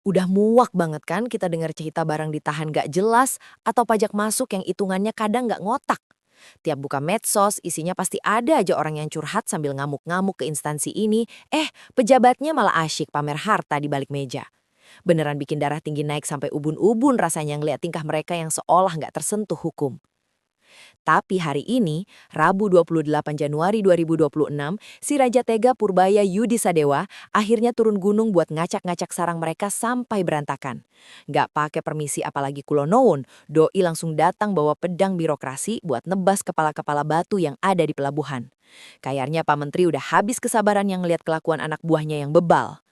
Udah muak banget kan kita dengar cerita barang ditahan gak jelas atau pajak masuk yang hitungannya kadang gak ngotak. Tiap buka medsos, isinya pasti ada aja orang yang curhat sambil ngamuk-ngamuk ke instansi ini. Pejabatnya malah asyik pamer harta di balik meja. Beneran bikin darah tinggi naik sampai ubun-ubun rasanya ngeliat tingkah mereka yang seolah gak tersentuh hukum. Tapi hari ini, Rabu 28 Januari 2026, si Raja Tega Purbaya Yudi Sadewa akhirnya turun gunung buat ngacak-ngacak sarang mereka sampai berantakan. Nggak pakai permisi apalagi kulonowun, doi langsung datang bawa pedang birokrasi buat nebas kepala-kepala batu yang ada di pelabuhan. Kayaknya Pak Menteri udah habis kesabaran yang ngeliat kelakuan anak buahnya yang bebal.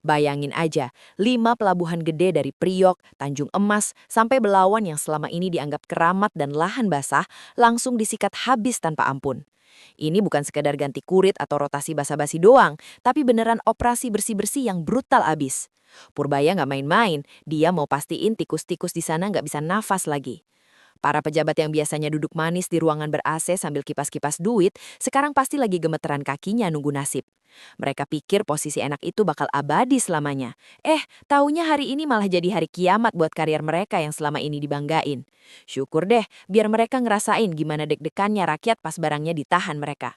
Bayangin aja, 5 pelabuhan gede dari Priok, Tanjung Emas, sampai Belawan yang selama ini dianggap keramat dan lahan basah, langsung disikat habis tanpa ampun. Ini bukan sekedar ganti kurit atau rotasi basa-basi doang, tapi beneran operasi bersih-bersih yang brutal abis. Purbaya nggak main-main, dia mau pastiin tikus-tikus di sana nggak bisa nafas lagi. Para pejabat yang biasanya duduk manis di ruangan ber-AC sambil kipas-kipas duit, sekarang pasti lagi gemeteran kakinya nunggu nasib. Mereka pikir posisi enak itu bakal abadi selamanya. Taunya hari ini malah jadi hari kiamat buat karier mereka yang selama ini dibanggain. Syukur deh, biar mereka ngerasain gimana deg-degannya rakyat pas barangnya ditahan mereka.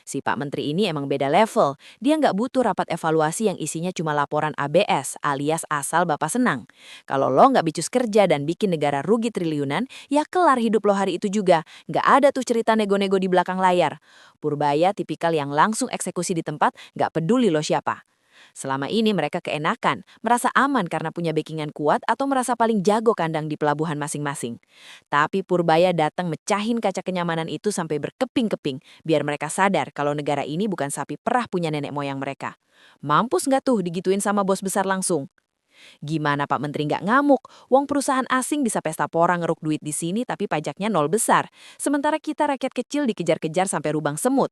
Si Pak Menteri ini emang beda level. Dia nggak butuh rapat evaluasi yang isinya cuma laporan ABS alias asal Bapak senang. Kalau lo nggak becus kerja dan bikin negara rugi triliunan, ya kelar hidup lo hari itu juga. Nggak ada tuh cerita nego-nego di belakang layar. Purbaya tipikal yang langsung eksekusi di tempat, nggak peduli lo siapa. Selama ini mereka keenakan, merasa aman karena punya backingan kuat atau merasa paling jago kandang di pelabuhan masing-masing. Tapi Purbaya datang mecahin kaca kenyamanan itu sampai berkeping-keping, biar mereka sadar kalau negara ini bukan sapi perah punya nenek moyang mereka. Mampus nggak tuh digituin sama bos besar langsung? Gimana Pak Menteri nggak ngamuk? Wong perusahaan asing bisa pesta pora ngeruk duit di sini tapi pajaknya nol besar. Sementara kita rakyat kecil dikejar-kejar sampai rubang semut.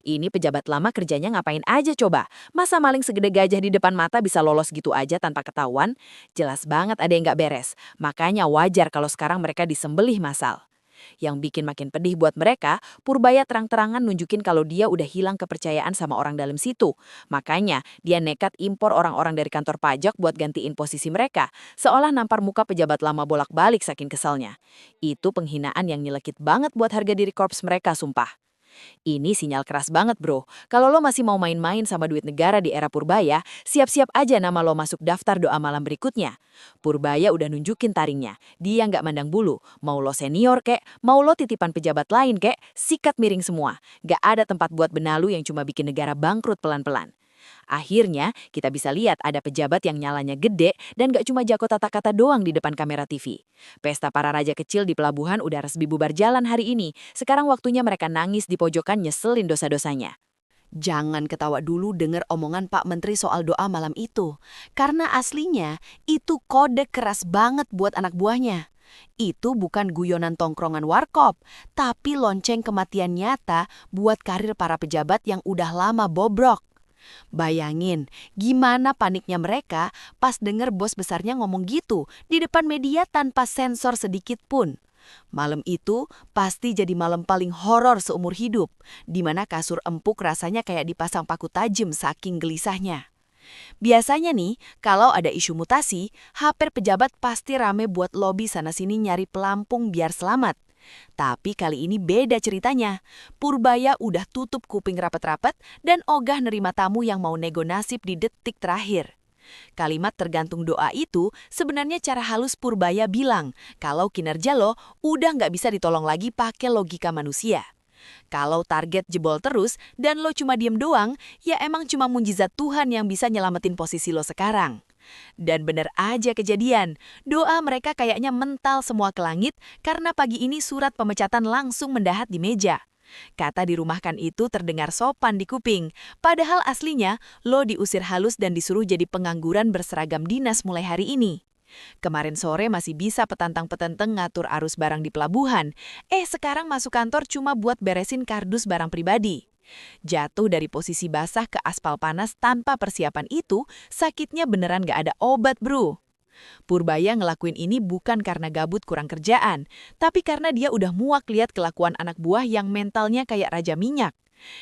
Ini pejabat lama kerjanya ngapain aja coba? Masa maling segede gajah di depan mata bisa lolos gitu aja tanpa ketahuan? Jelas banget ada yang nggak beres. Makanya wajar kalau sekarang mereka disembelih massal. Yang bikin makin pedih buat mereka, Purbaya terang-terangan nunjukin kalau dia udah hilang kepercayaan sama orang dalam situ. Makanya, dia nekat impor orang-orang dari kantor pajak buat gantiin posisi mereka, seolah nampar muka pejabat lama bolak-balik saking keselnya. Itu penghinaan yang nyelekit banget buat harga diri korps mereka, sumpah. Ini sinyal keras banget bro. Kalau lo masih mau main-main sama duit negara di era Purbaya, siap-siap aja nama lo masuk daftar doa malam berikutnya. Purbaya udah nunjukin taringnya. Dia nggak mandang bulu. Mau lo senior kek, mau lo titipan pejabat lain kek, sikat miring semua. Nggak ada tempat buat benalu yang cuma bikin negara bangkrut pelan-pelan. Akhirnya, kita bisa lihat ada pejabat yang nyalanya gede dan gak cuma jago tata kata doang di depan kamera TV. Pesta para raja kecil di pelabuhan udah resmi bubar jalan hari ini. Sekarang waktunya mereka nangis di pojokan nyeselin dosa-dosanya. Jangan ketawa dulu dengar omongan Pak Menteri soal doa malam itu. Karena aslinya itu kode keras banget buat anak buahnya. Itu bukan guyonan tongkrongan warkop, tapi lonceng kematian nyata buat karir para pejabat yang udah lama bobrok. Bayangin, gimana paniknya mereka pas denger bos besarnya ngomong gitu di depan media tanpa sensor sedikit pun. Malam itu pasti jadi malam paling horor seumur hidup, di mana kasur empuk rasanya kayak dipasang paku tajam saking gelisahnya. Biasanya nih, kalau ada isu mutasi, hampir pejabat pasti rame buat lobi sana-sini nyari pelampung biar selamat. Tapi kali ini beda ceritanya. Purbaya udah tutup kuping rapat-rapat dan ogah nerima tamu yang mau nego nasib di detik terakhir. Kalimat tergantung doa itu sebenarnya cara halus Purbaya bilang kalau kinerja lo udah nggak bisa ditolong lagi pakai logika manusia. Kalau target jebol terus dan lo cuma diem doang, ya emang cuma mujizat Tuhan yang bisa nyelamatin posisi lo sekarang. Dan bener aja kejadian, doa mereka kayaknya mental semua ke langit karena pagi ini surat pemecatan langsung mendahat di meja. Kata dirumahkan itu terdengar sopan di kuping, padahal aslinya lo diusir halus dan disuruh jadi pengangguran berseragam dinas mulai hari ini. Kemarin sore masih bisa petantang-petenteng ngatur arus barang di pelabuhan, sekarang masuk kantor cuma buat beresin kardus barang pribadi. Jatuh dari posisi basah ke aspal panas tanpa persiapan itu, sakitnya beneran gak ada obat bro. Purbaya ngelakuin ini bukan karena gabut kurang kerjaan, tapi karena dia udah muak lihat kelakuan anak buah yang mentalnya kayak raja minyak.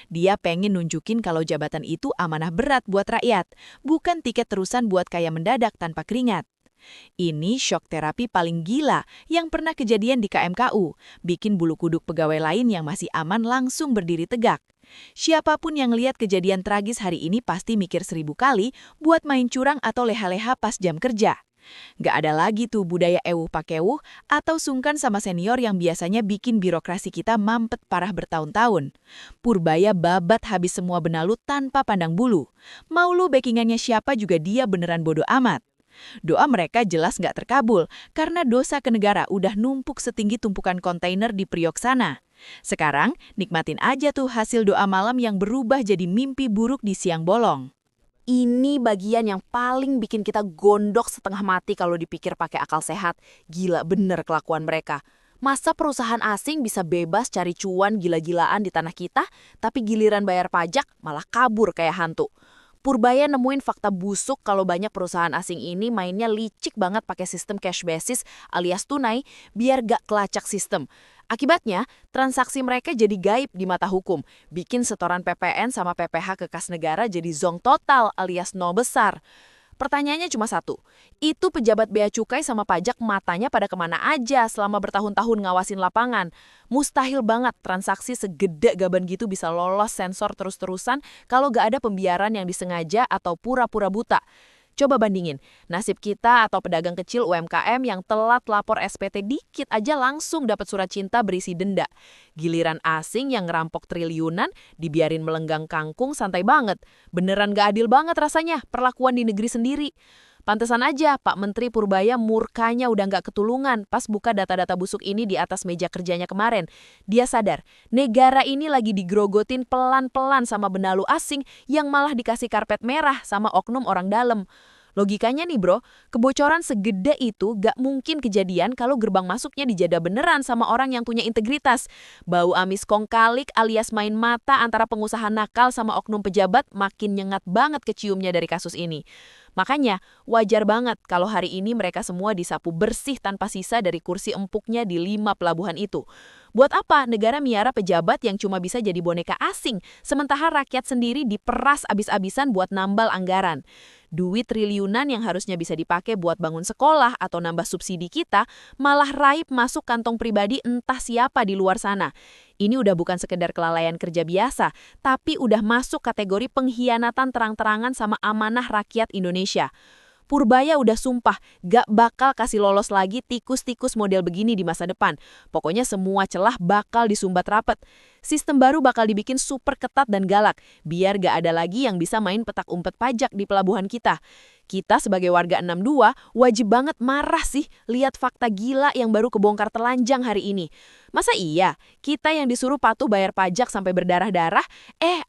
Dia pengen nunjukin kalau jabatan itu amanah berat buat rakyat, bukan tiket terusan buat kaya mendadak tanpa keringat. Ini shock terapi paling gila yang pernah kejadian di KMKU, bikin bulu kuduk pegawai lain yang masih aman langsung berdiri tegak. Siapapun yang lihat kejadian tragis hari ini pasti mikir 1000 kali buat main curang atau leha-leha pas jam kerja. Gak ada lagi tuh budaya ewuh pakewuh atau sungkan sama senior yang biasanya bikin birokrasi kita mampet parah bertahun-tahun. Purbaya babat habis semua benalu tanpa pandang bulu. Mau lu backingannya siapa juga dia beneran bodoh amat. Doa mereka jelas nggak terkabul karena dosa ke negara udah numpuk setinggi tumpukan kontainer di Priok sana. Sekarang, nikmatin aja tuh hasil doa malam yang berubah jadi mimpi buruk di siang bolong. Ini bagian yang paling bikin kita gondok setengah mati kalau dipikir pakai akal sehat. Gila bener kelakuan mereka. Masa perusahaan asing bisa bebas cari cuan gila-gilaan di tanah kita, tapi giliran bayar pajak malah kabur kayak hantu. Purbaya nemuin fakta busuk kalau banyak perusahaan asing ini mainnya licik banget pakai sistem cash basis alias tunai biar gak kelacak sistem. Akibatnya, transaksi mereka jadi gaib di mata hukum, bikin setoran PPN sama PPh ke kas negara jadi zonk total alias nol besar. Pertanyaannya cuma satu, itu pejabat bea cukai sama pajak matanya pada kemana aja selama bertahun-tahun ngawasin lapangan? Mustahil banget transaksi segede gaban gitu bisa lolos sensor terus-terusan kalau gak ada pembiaran yang disengaja atau pura-pura buta. Coba bandingin, nasib kita atau pedagang kecil UMKM yang telat lapor SPT dikit aja langsung dapat surat cinta berisi denda. Giliran asing yang ngerampok triliunan, dibiarin melenggang kangkung santai banget. Beneran gak adil banget rasanya perlakuan di negeri sendiri. Pantesan aja Pak Menteri Purbaya murkanya udah gak ketulungan pas buka data-data busuk ini di atas meja kerjanya kemarin. Dia sadar, negara ini lagi digrogotin pelan-pelan sama benalu asing yang malah dikasih karpet merah sama oknum orang dalam. Logikanya nih bro, kebocoran segede itu gak mungkin kejadian kalau gerbang masuknya dijaga beneran sama orang yang punya integritas. Bau amis kong kalik alias main mata antara pengusaha nakal sama oknum pejabat makin nyengat banget keciumnya dari kasus ini. Makanya, wajar banget kalau hari ini mereka semua disapu bersih tanpa sisa dari kursi empuknya di 5 pelabuhan itu. Buat apa negara miara pejabat yang cuma bisa jadi boneka asing, sementara rakyat sendiri diperas abis-abisan buat nambal anggaran? Duit triliunan yang harusnya bisa dipakai buat bangun sekolah atau nambah subsidi kita, malah raib masuk kantong pribadi entah siapa di luar sana. Ini udah bukan sekedar kelalaian kerja biasa, tapi udah masuk kategori pengkhianatan terang-terangan sama amanah rakyat Indonesia. Purbaya udah sumpah gak bakal kasih lolos lagi tikus-tikus model begini di masa depan. Pokoknya semua celah bakal disumbat rapet. Sistem baru bakal dibikin super ketat dan galak, biar gak ada lagi yang bisa main petak umpet pajak di pelabuhan kita. Kita sebagai warga 62 wajib banget marah sih lihat fakta gila yang baru kebongkar telanjang hari ini. Masa iya, kita yang disuruh patuh bayar pajak sampai berdarah-darah,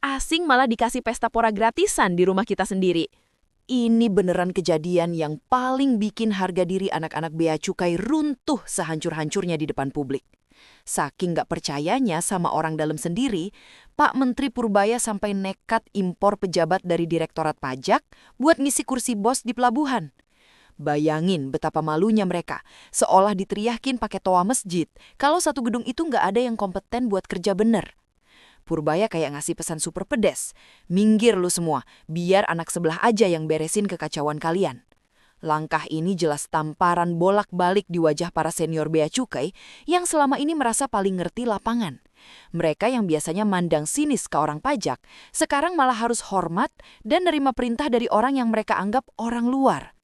asing malah dikasih pesta pora gratisan di rumah kita sendiri. Ini beneran kejadian yang paling bikin harga diri anak-anak bea cukai runtuh sehancur-hancurnya di depan publik. Saking gak percayanya sama orang dalam sendiri, Pak Menteri Purbaya sampai nekat impor pejabat dari Direktorat Pajak buat ngisi kursi bos di pelabuhan. Bayangin betapa malunya mereka, seolah diteriakin pakai toa masjid kalau satu gedung itu gak ada yang kompeten buat kerja bener. Purbaya kayak ngasih pesan super pedes. Minggir lu semua, biar anak sebelah aja yang beresin kekacauan kalian. Langkah ini jelas tamparan bolak-balik di wajah para senior bea cukai yang selama ini merasa paling ngerti lapangan. Mereka yang biasanya mandang sinis ke orang pajak, sekarang malah harus hormat dan nerima perintah dari orang yang mereka anggap orang luar.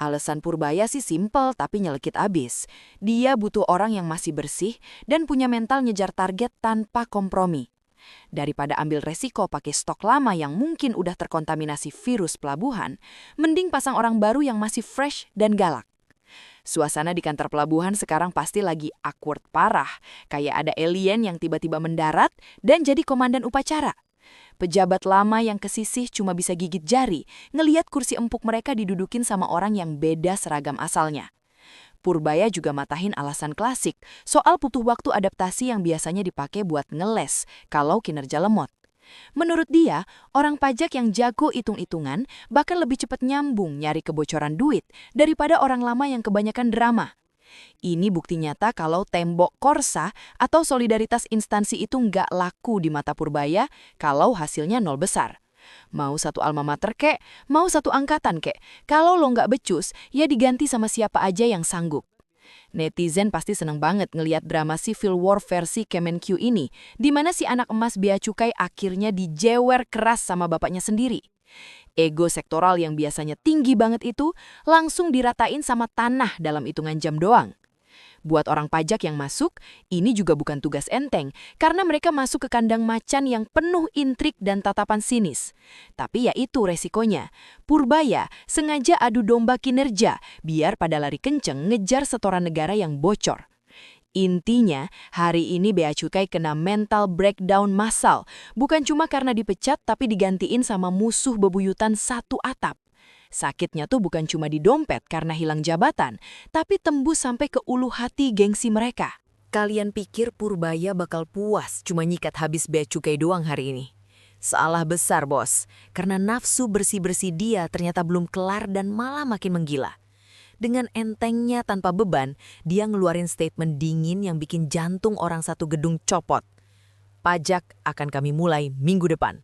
Alasan Purbaya sih simpel tapi nyelekit abis. Dia butuh orang yang masih bersih dan punya mental ngejar target tanpa kompromi. Daripada ambil resiko pakai stok lama yang mungkin udah terkontaminasi virus pelabuhan, mending pasang orang baru yang masih fresh dan galak. Suasana di kantor pelabuhan sekarang pasti lagi awkward parah, kayak ada alien yang tiba-tiba mendarat dan jadi komandan upacara. Pejabat lama yang kesisih cuma bisa gigit jari, ngeliat kursi empuk mereka didudukin sama orang yang beda seragam asalnya. Purbaya juga matahin alasan klasik soal butuh waktu adaptasi yang biasanya dipakai buat ngeles kalau kinerja lemot. Menurut dia, orang pajak yang jago hitung-hitungan bahkan lebih cepat nyambung nyari kebocoran duit daripada orang lama yang kebanyakan drama. Ini bukti nyata kalau tembok Korsa atau solidaritas instansi itu nggak laku di mata Purbaya kalau hasilnya nol besar. Mau satu alma mater kek, mau satu angkatan kek, kalau lo nggak becus, ya diganti sama siapa aja yang sanggup. Netizen pasti seneng banget ngeliat drama civil war versi Kemenq ini, di mana si anak emas bea cukai akhirnya dijewer keras sama bapaknya sendiri. Ego sektoral yang biasanya tinggi banget itu langsung diratain sama tanah dalam hitungan jam doang. Buat orang pajak yang masuk, ini juga bukan tugas enteng, karena mereka masuk ke kandang macan yang penuh intrik dan tatapan sinis. Tapi ya itu resikonya. Purbaya sengaja adu domba kinerja, biar pada lari kenceng ngejar setoran negara yang bocor. Intinya, hari ini Bea Cukai kena mental breakdown massal, bukan cuma karena dipecat tapi digantiin sama musuh bebuyutan satu atap. Sakitnya tuh bukan cuma di dompet karena hilang jabatan, tapi tembus sampai ke ulu hati gengsi mereka. Kalian pikir Purbaya bakal puas cuma nyikat habis bea cukai doang hari ini? Salah besar, bos. Karena nafsu bersih-bersih dia ternyata belum kelar dan malah makin menggila. Dengan entengnya tanpa beban, dia ngeluarin statement dingin yang bikin jantung orang satu gedung copot. Pajak akan kami mulai minggu depan.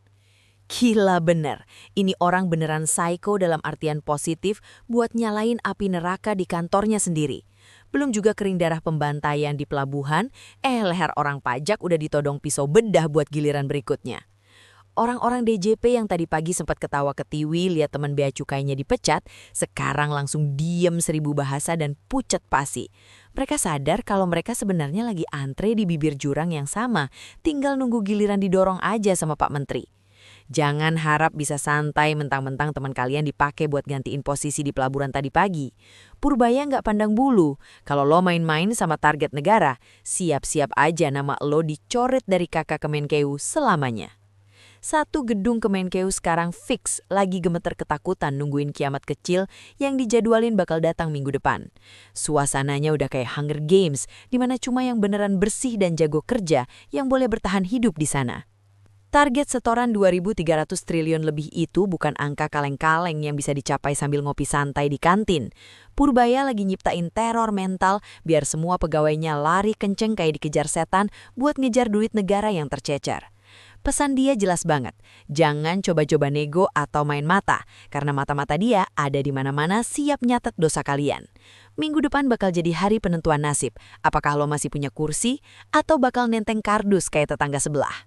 Gila bener, ini orang beneran psycho dalam artian positif buat nyalain api neraka di kantornya sendiri. Belum juga kering darah pembantaian di pelabuhan, leher orang pajak udah ditodong pisau bedah buat giliran berikutnya. Orang-orang DJP yang tadi pagi sempat ketawa ketiwi lihat teman bea cukainya dipecat, sekarang langsung diem 1000 bahasa dan pucet pasi. Mereka sadar kalau mereka sebenarnya lagi antre di bibir jurang yang sama, tinggal nunggu giliran didorong aja sama Pak Menteri. Jangan harap bisa santai mentang-mentang teman kalian dipakai buat gantiin posisi di pelabuhan tadi pagi. Purbaya nggak pandang bulu. Kalau lo main-main sama target negara, siap-siap aja nama lo dicoret dari kakak Kemenkeu selamanya. Satu gedung Kemenkeu sekarang fix lagi gemeter ketakutan nungguin kiamat kecil yang dijadwalin bakal datang minggu depan. Suasananya udah kayak Hunger Games, di mana cuma yang beneran bersih dan jago kerja yang boleh bertahan hidup di sana. Target setoran 2.300 triliun lebih itu bukan angka kaleng-kaleng yang bisa dicapai sambil ngopi santai di kantin. Purbaya lagi nyiptain teror mental biar semua pegawainya lari kenceng kayak dikejar setan buat ngejar duit negara yang tercecer. Pesan dia jelas banget, jangan coba-coba nego atau main mata, karena mata-mata dia ada di mana-mana siap nyatet dosa kalian. Minggu depan bakal jadi hari penentuan nasib, apakah lo masih punya kursi atau bakal nenteng kardus kayak tetangga sebelah.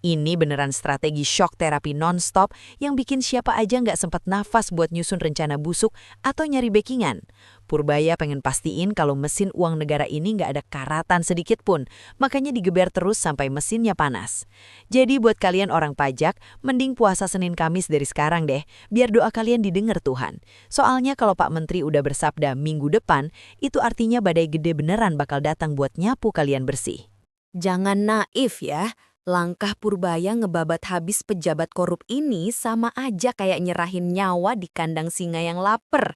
Ini beneran strategi shock terapi non-stop yang bikin siapa aja nggak sempat nafas buat nyusun rencana busuk atau nyari backingan. Purbaya pengen pastiin kalau mesin uang negara ini nggak ada karatan sedikit pun, makanya digeber terus sampai mesinnya panas. Jadi buat kalian orang pajak, mending puasa Senin Kamis dari sekarang deh, biar doa kalian didengar Tuhan. Soalnya kalau Pak Menteri udah bersabda minggu depan, itu artinya badai gede beneran bakal datang buat nyapu kalian bersih. Jangan naif ya. Langkah Purbaya ngebabat habis pejabat korup ini sama aja kayak nyerahin nyawa di kandang singa yang lapar.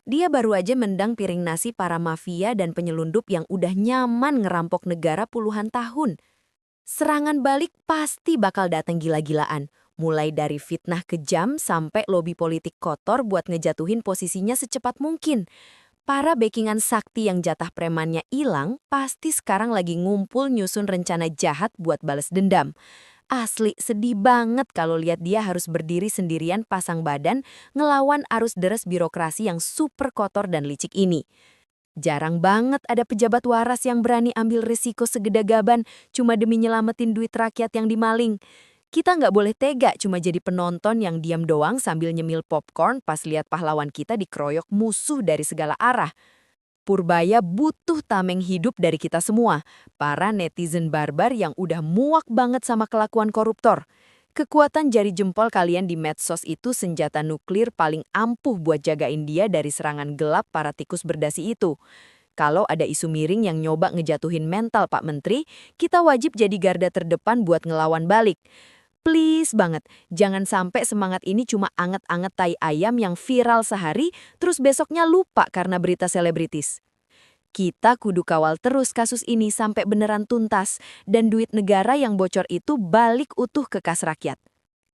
Dia baru aja mendang piring nasi para mafia dan penyelundup yang udah nyaman ngerampok negara puluhan tahun. Serangan balik pasti bakal datang gila-gilaan. Mulai dari fitnah kejam sampai lobi politik kotor buat ngejatuhin posisinya secepat mungkin. Para backingan sakti yang jatah premannya hilang pasti sekarang lagi ngumpul nyusun rencana jahat buat balas dendam. Asli sedih banget kalau lihat dia harus berdiri sendirian pasang badan ngelawan arus deras birokrasi yang super kotor dan licik ini. Jarang banget ada pejabat waras yang berani ambil risiko segede gaban cuma demi nyelamatin duit rakyat yang dimaling. Kita nggak boleh tega cuma jadi penonton yang diam doang sambil nyemil popcorn pas lihat pahlawan kita dikeroyok musuh dari segala arah. Purbaya butuh tameng hidup dari kita semua, para netizen barbar yang udah muak banget sama kelakuan koruptor. Kekuatan jari jempol kalian di medsos itu senjata nuklir paling ampuh buat jagain dia dari serangan gelap para tikus berdasi itu. Kalau ada isu miring yang nyoba ngejatuhin mental Pak Menteri, kita wajib jadi garda terdepan buat ngelawan balik. Please banget, jangan sampai semangat ini cuma anget-anget tai ayam yang viral sehari, terus besoknya lupa karena berita selebritis. Kita kudu kawal terus kasus ini sampai beneran tuntas, dan duit negara yang bocor itu balik utuh ke kas rakyat.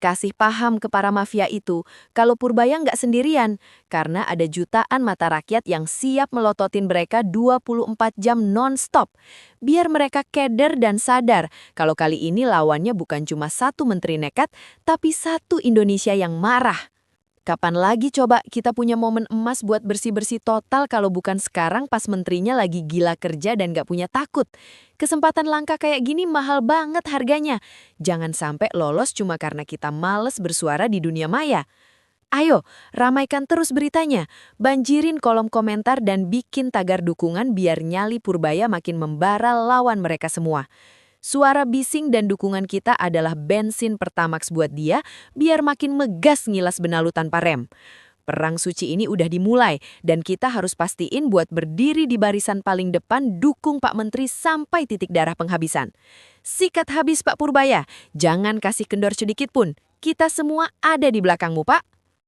Kasih paham ke para mafia itu kalau Purbaya nggak sendirian, karena ada jutaan mata rakyat yang siap melototin mereka 24 jam non-stop. Biar mereka keder dan sadar kalau kali ini lawannya bukan cuma satu menteri nekat, tapi satu Indonesia yang marah. Kapan lagi coba kita punya momen emas buat bersih-bersih total kalau bukan sekarang pas menterinya lagi gila kerja dan gak punya takut. Kesempatan langka kayak gini mahal banget harganya. Jangan sampai lolos cuma karena kita males bersuara di dunia maya. Ayo, ramaikan terus beritanya, banjirin kolom komentar dan bikin tagar dukungan biar nyali Purbaya makin membara lawan mereka semua. Suara bising dan dukungan kita adalah bensin Pertamax buat dia, biar makin megas ngilas benalu tanpa rem. Perang suci ini udah dimulai, dan kita harus pastiin buat berdiri di barisan paling depan dukung Pak Menteri sampai titik darah penghabisan. Sikat habis Pak Purbaya, jangan kasih kendor sedikit pun. Kita semua ada di belakangmu, Pak.